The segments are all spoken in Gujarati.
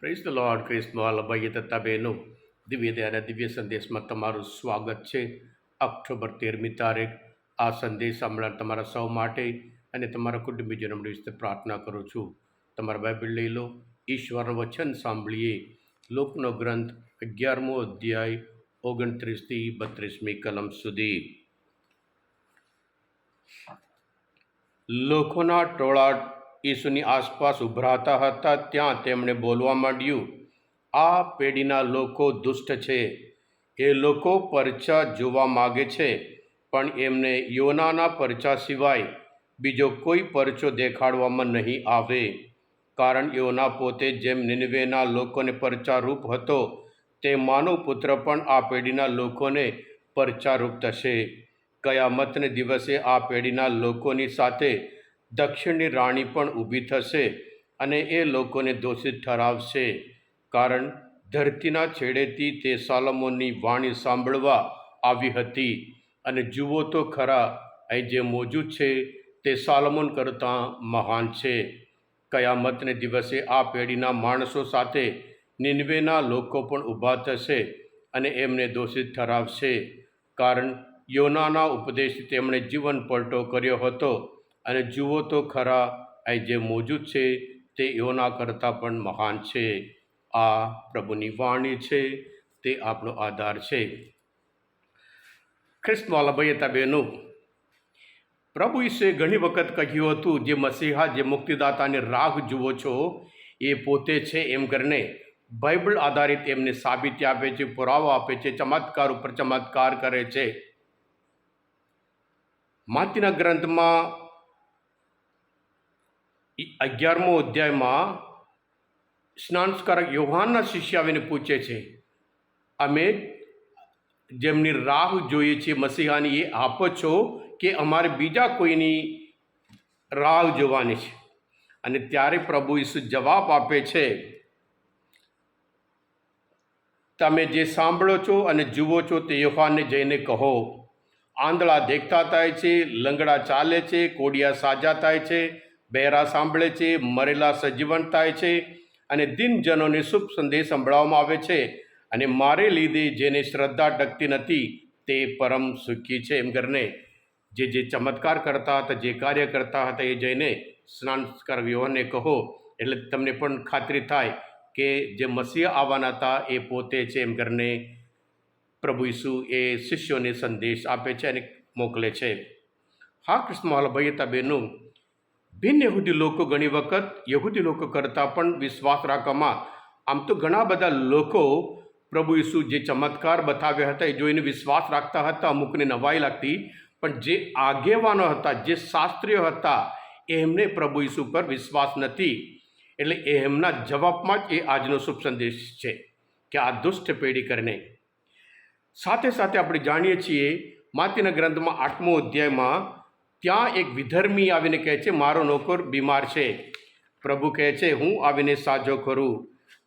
Praise the lord. ક્રિસ્મોલ ભાઈ તથા બહેનો, દિવ્ય દયાના દિવ્ય સંદેશમાં તમારું સ્વાગત છે. ઓક્ટોબર 13મી તારીખ. આ સંદેશ સાંભળનાર તમારા સૌ માટે અને તમારા કુટુંબીજનો વિશે પ્રાર્થના કરું છું. તમારા બાઇબલ લઈ લો, ઈશ્વરનું વચન સાંભળીએ. લોકનો ગ્રંથ 11મો અધ્યાય 29થી 32મી કલમ સુધી. લોકોના ટોળા ઈસુની આસપાસ ઉભરાતા હતા. ત્યાં તેમણે બોલવા માંડ્યું, આ પેઢીના લોકો દુષ્ટ છે. એ લોકો પરચા જોવા માગે છે, પણ એમને યોનાના પરચા સિવાય બીજો કોઈ પરચો દેખાડવામાં નહીં આવે. કારણ યોના પોતે જેમ નિનવેના લોકોને પરચારૂપ હતો, તે માનવ પુત્ર પણ આ પેઢીના લોકોને પરચારૂપ થશે. કયામતને દિવસે આ પેઢીના લોકોની સાથે દક્ષિણની રાણી પણ ઊભી થશે અને એ લોકોને દોષિત ઠરાવશે. કારણ ધરતીના છેડેથી તે સોલોમોનની વાણી સાંભળવા આવી હતી. અને જુઓ તો ખરા, અહીં જે મોજૂદ છે તે સોલોમોન કરતાં મહાન છે. કયામતને દિવસે આ પેઢીના માણસો સાથે નિનવેના લોકો પણ ઊભા થશે અને એમને દોષિત ઠરાવશે. કારણ યોનાના ઉપદેશથી તેમણે જીવન પલટો કર્યો હતો. અને જુઓ તો ખરા, અહીં જે મોજૂદ છે તે યોના કરતાં પણ મહાન છે. આ પ્રભુની વાણી છે, તે આપણો આધાર છે. ખ્રિસ્તવાલા ભાઈ હતા બહેનો, પ્રભુ ઈસુએ ઘણી વખત કહ્યું હતું, જે મસીહા, જે મુક્તિદાતાની રાહ જુઓ છો, એ પોતે છે એમ કરીને બાઇબલ આધારિત એમને સાબિતી આપે છે, પુરાવો આપે છે, ચમત્કાર ઉપર ચમત્કાર કરે છે. માતીના ગ્રંથમાં 11મો અધ્યાયમાં સ્નાનસ્કારક યોહાનના શિષ્ય આવીને પૂછે છે, અમે જેમની રાહ જોઈએ છીએ મસીહાની, એ આપો છો કે અમારે બીજા કોઈની રાહ જોવાની છે? અને ત્યારે પ્રભુ ઈસુ જવાબ આપે છે, તમે જે સાંભળો છો અને જુઓ છો તે યોહાનને જઈને કહો. આંધળા દેખતા થાય છે, લંગડા ચાલે છે, કોડિયા સાજા થાય છે, બહેરા સાંભળે છે, મરેલા સજીવન થાય છે, અને દિનજનોને શુભ સંદેશ સંભળાવવામાં આવે છે. અને મારે લીધે જેને શ્રદ્ધા ટકતી નથી તે પરમ સુખી છે. એમ કરીને જે ચમત્કાર કરતા હતા, જે કાર્ય કરતા હતા, એ જઈને સ્નાનસ્કારક યોહાનને કહો. એટલે તમને પણ ખાતરી થાય કે જે મસીહ આવવાના હતા એ પોતે છે. એમ કરીને પ્રભુ ઈસુ એ શિષ્યોને સંદેશ આપે છે અને મોકલે છે. હા કૃષ્ણ ભાઈ હતા બહેનો, બિન યહૂદી લોકો ઘણી વખત યહૂદી લોકો કરતાં પણ વિશ્વાસ રાખવામાં, આમ તો ઘણા બધા લોકો પ્રભુ ઈસુ જે ચમત્કાર બતાવ્યા હતા એ જોઈને વિશ્વાસ રાખતા હતા. અમુકને નવાઈ લાગતી, પણ જે આગેવાનો હતા, જે શાસ્ત્રીઓ હતા, એમને પ્રભુ ઈસુ પર વિશ્વાસ નથી. એટલે એમના જવાબમાં જ એ આજનો શુભ સંદેશ છે કે આ દુષ્ટ પેઢી કરીને. સાથે સાથે આપણે જાણીએ છીએ માતીના ગ્રંથમાં 8મો અધ્યાયમાં ત્યાં એક વિધર્મી આવીને કહે છે, મારો નોકર બીમાર છે. પ્રભુ કહે છે, હું આવીને સાજો કરું.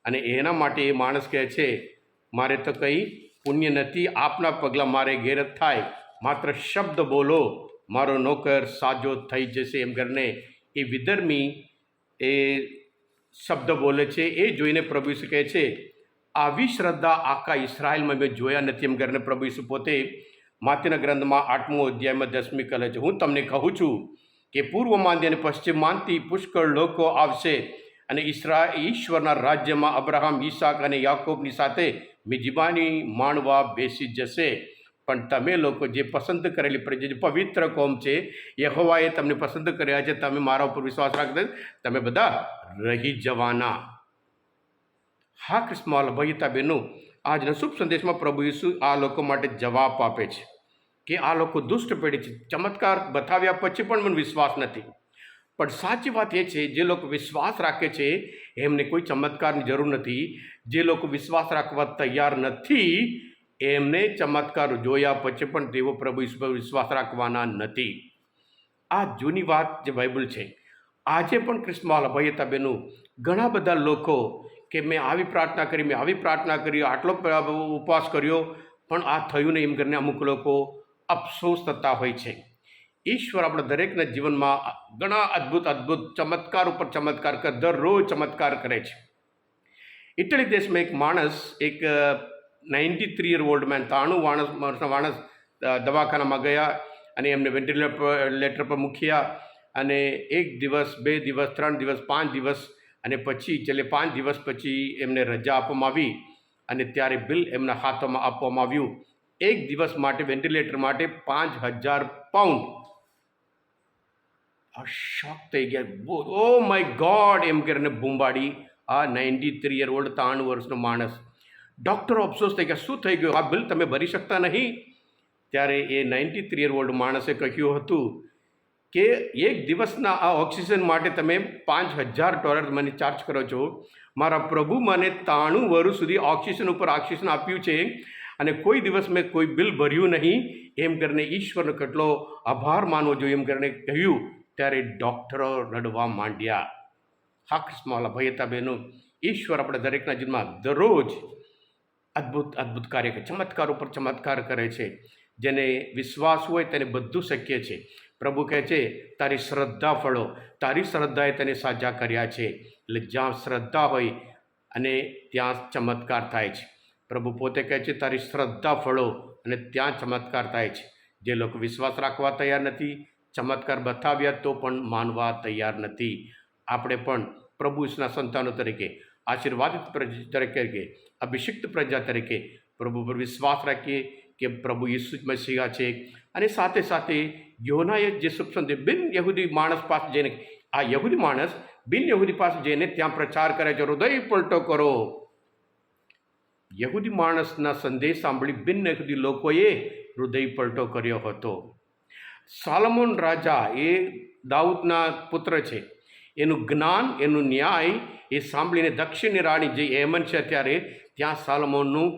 અને એના માટે એ માણસ કહે છે, મારે તો કંઈ પુણ્ય નથી, આપના પગલાં મારે ઘેર થાય, માત્ર શબ્દ બોલો, મારો નોકર સાજો થઈ જશે. એમ કરીને એ વિધર્મી એ શબ્દ બોલે છે. એ જોઈને પ્રભુ ઈસુ કહે છે, આવી શ્રદ્ધા આખા ઇસરાયલમાં મેં જોયા નથી. એમ કરીને પ્રભુ ઈસુ પોતે માતીના ગ્રંથમાં 8મો અધ્યાયમાં 10મી કલમ છે, હું તમને કહું છું કે પૂર્વમાંથી અને પશ્ચિમમાંથી પુષ્કળ લોકો આવશે અને ઈશ્વરના રાજ્યમાં અબ્રાહમ, ઈસાક અને યાકોબની સાથે મિજબાની માણવા બેસી જશે. પણ તમે લોકો જે પસંદ કરેલી પ્રજા, જે પવિત્ર કોમ છે, યહોવાએ તમને પસંદ કર્યા છે, તમે મારા ઉપર વિશ્વાસ રાખતા, તમે બધા રહી જવાના. હા કૃષ્ણ ભાઈ બહેનો, આજના શુભ સંદેશમાં પ્રભુ ઈસુ આ લોકો માટે જવાબ આપે છે કે આ લોકો દુષ્ટ પેઢી છે. ચમત્કાર બતાવ્યા પછી પણ મને વિશ્વાસ નથી. પણ સાચી વાત એ છે, જે લોકો વિશ્વાસ રાખે છે એમને કોઈ ચમત્કારની જરૂર નથી. જે લોકો વિશ્વાસ રાખવા તૈયાર નથી, એમને ચમત્કાર જોયા પછી પણ તેઓ પ્રભુ ઈસુ પર વિશ્વાસ રાખવાના નથી. આ જૂની વાત જે બાઇબલ છે. આજે પણ કૃષ્ણવાલા ભાઈ હતા બહેનો, ઘણા બધા લોકો કે મેં આવી પ્રાર્થના કરી, મેં આવી પ્રાર્થના કરી, આટલો ઉપવાસ કર્યો, પણ આ થયું નહીં. એમ કરીને અમુક લોકો અફસોસ થતા હોય છે. ઈશ્વર આપણા દરેકના જીવનમાં ઘણા અદ્ભુત ચમત્કાર ઉપર ચમત્કાર કરે, દરરોજ ચમત્કાર કરે છે. ઇટલી દેશમાં એક માણસ, એક 93 year old મેન, 93 વર્ષના માણસ દવાખાનામાં ગયા અને એમને વેન્ટિલેટર પર મૂક્યા. અને 1 દિવસ, 2 દિવસ, 3 દિવસ, 5 દિવસ અને પછી છેલ્લે 5 દિવસ પછી એમને રજા આપવામાં આવી અને ત્યારે બિલ એમના હાથમાં આપવામાં આવ્યું. 1 દિવસ માટે વેન્ટિલેટર માટે 5,000 પાઉન્ડ. આ શોક થઈ ગયા. ઓ માય ગોડ એમ કરીને બૂમબાડી. આ 93 year old 93 વર્ષનો માણસ. ડૉક્ટરો અફસોસ થઈ ગયા, શું થઈ ગયું, આ બિલ તમે ભરી શકતા નહીં? ત્યારે એ 93 year old માણસે કહ્યું હતું કે 1 દિવસના આ ઓક્સિજન માટે તમે $5,000 મને ચાર્જ કરો છો. મારા પ્રભુ મને 93 વર્ષ સુધી ઓક્સિજન ઉપર ઓક્સિજન આપ્યું છે અને કોઈ દિવસ મેં કોઈ બિલ ભર્યું નહીં. એમ કરીને ઈશ્વરનો કેટલો આભાર માનવો જોઈએ એમ કરીને કહ્યું. ત્યારે ડૉક્ટરો રડવા માંડ્યા. હા કૃષ્ણવાલા ભાઈ હતા બહેનો, ઈશ્વર આપણે દરેકના જીવનમાં દરરોજ અદ્ભુત અદ્ભુત કાર્ય કરે, ચમત્કાર ઉપર ચમત્કાર કરે છે. જેને વિશ્વાસ હોય તેને બધું શક્ય છે. પ્રભુ કહે છે તારી શ્રદ્ધા ફળો, તારી શ્રદ્ધાએ તેને સાજા કર્યા છે. એટલે જ્યાં શ્રદ્ધા હોય અને ત્યાં ચમત્કાર થાય છે. પ્રભુ પોતે કહે છે તારી શ્રદ્ધા ફળો અને ત્યાં ચમત્કાર થાય છે. જે લોકો વિશ્વાસ રાખવા તૈયાર નથી, ચમત્કાર બતાવ્યા તો પણ માનવા તૈયાર નથી. આપણે પણ પ્રભુના સંતાનો તરીકે, આશીર્વાદિત પ્રજા તરીકે, અભિષિક્ત પ્રજા તરીકે પ્રભુ પર વિશ્વાસ રાખીએ કે પ્રભુ ઈસુ મસીહા છે. અને સાથે સાથે યોનાએ જે શુભ સંદેશ બિન યહૂદી માણસ પાસે જઈને, આ યહૂદી માણસ બિન યહૂદી પાસે જઈને ત્યાં પ્રચાર કરે છે, હૃદય પલટો કરો. યહૂદી માણસના સંદેશ સાંભળી બિન યહૂદી લોકોએ હૃદય પલટો કર્યો હતો. સોલોમન રાજા એ દાઉદના પુત્ર છે. એનું જ્ઞાન, એનું ન્યાય એ સાંભળીને દક્ષિણની રાણી જે હેમન છે અત્યારે, ત્યાં સોલોમનનું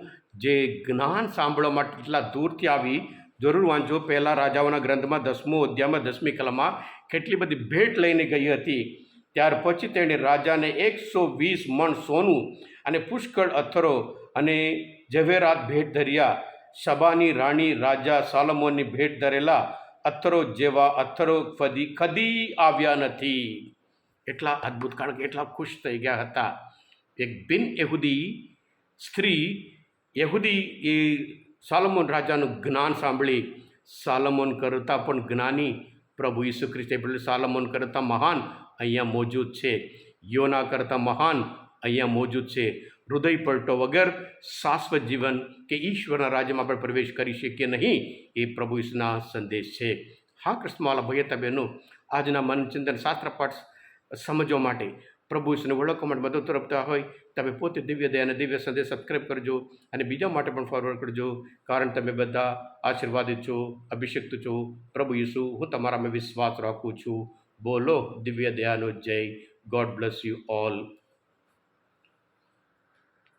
જે જ્ઞાન સાંભળવા માટે કેટલા દૂરથી આવી. જરૂર વાંચો પહેલાં રાજાઓના ગ્રંથમાં 10મો અધ્યાયમાં 10મી કલમમાં કેટલી બધી ભેટ લઈને ગઈ હતી. ત્યાર પછી તેણે રાજાને 120 મણ સોનું અને પુષ્કળ અથરો અને ઝવેરાત ભેટ ધર્યા. સબાની રાણી રાજા સોલોમનની ભેટ ધરેલા અથરો જેવા અથરો કદી આવ્યા નથી. એટલા અદ્ભુત, કારણ કે એટલા ખુશ થઈ ગયા હતા. એક બિન યહૂદી સ્ત્રી યહૂદી એ સોલોમન રાજાનું જ્ઞાન સાંભળી. સોલોમન કરતાં પણ જ્ઞાની પ્રભુ ઈસુ ખ્રિસ્ત, એટલે સોલોમન કરતાં મહાન અહીંયા મોજૂદ છે. યોના કરતાં મહાન અહીંયા મોજૂદ છે. હૃદય પલટો વગર શાશ્વત જીવન કે ઈશ્વરના રાજ્યમાં આપણે પ્રવેશ કરી શકીએ નહીં. એ પ્રભુ ઈસુના સંદેશ છે. હા કૃષ્ણવાલા ભાઈ હતા બહેનો, આજના મનચિંતન શાસ્ત્ર પાઠ સમજવા માટે, પ્રભુ ઈસુને ઓળખવા માટે મદદ તરફતા હોય તમે પોતે દિવ્ય દયા અને દિવ્ય સંદેશ સબસ્ક્રાઈબ કરજો અને બીજા માટે પણ ફોરવર્ડ કરજો. કારણ તમે બધા આશીર્વાદિત છો, અભિષિક્ત છો. પ્રભુ ઈસુ, હું તમારામાં વિશ્વાસ રાખું છું. બોલો દિવ્ય દયાનો જય. God bless you all.